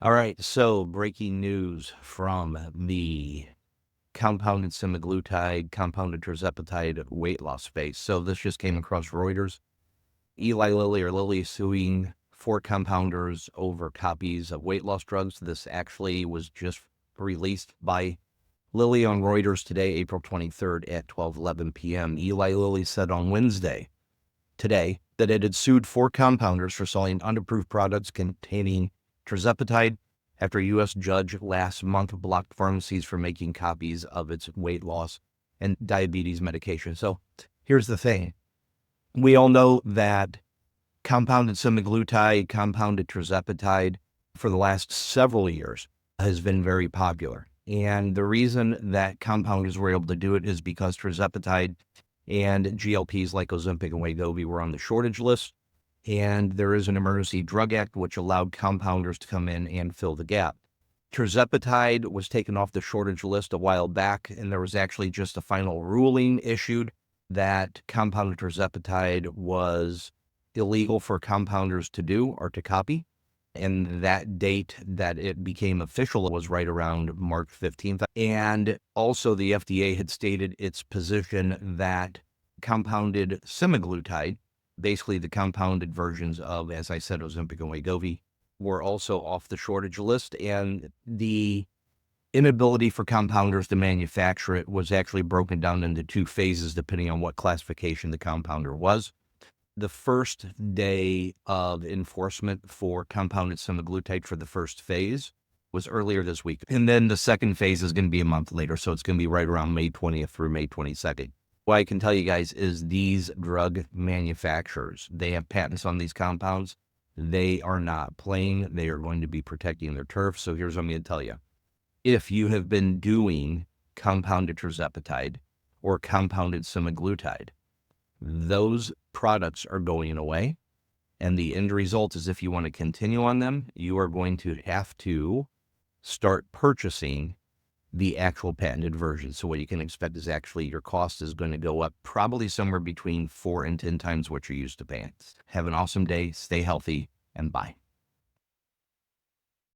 All right, so breaking news from the compounded semaglutide, compounded tirzepatide weight loss space. So this just came across Reuters. Eli Lilly or Lilly suing 4 compounders over copies of weight loss drugs. This actually was just released by Lilly on Reuters today, April 23rd at 12:11 p.m. Eli Lilly said on Wednesday, today, that it had sued 4 compounders for selling unapproved products containing tirzepatide after a U.S. judge last month blocked pharmacies from making copies of its weight loss and diabetes medication. So here's the thing. We all know that compounded semaglutide, compounded tirzepatide for the last several years has been very popular. And the reason that compounders were able to do it is because tirzepatide and GLPs like Ozempic and Wegovy were on the shortage list. And there is an Emergency Drug Act which allowed compounders to come in and fill the gap. Tirzepatide was taken off the shortage list a while back, and there was actually just a final ruling issued that compounded tirzepatide was illegal for compounders to do or to copy. And that date that it became official was right around March 15th. And also the FDA had stated its position that compounded semaglutide, basically the compounded versions of, as I said, Ozempic and Wegovy, were also off the shortage list. And the inability for compounders to manufacture it was actually broken down into 2 phases, depending on what classification the compounder was. The first day of enforcement for compounded semaglutide for the first phase was earlier this week. And then the second phase is going to be a month later. So it's going to be right around May 20th through May 22nd. What I can tell you guys is these drug manufacturers, they have patents on these compounds. They are not playing. They are going to be protecting their turf. So here's what I'm going to tell you. If you have been doing compounded tirzepatide or compounded semaglutide, those products are going away. And the end result is if you want to continue on them, you are going to have to start purchasing the actual patented version. So what you can expect is actually your cost is going to go up probably somewhere between 4 and 10 times what you're used to paying. Have an awesome day. Stay healthy and bye.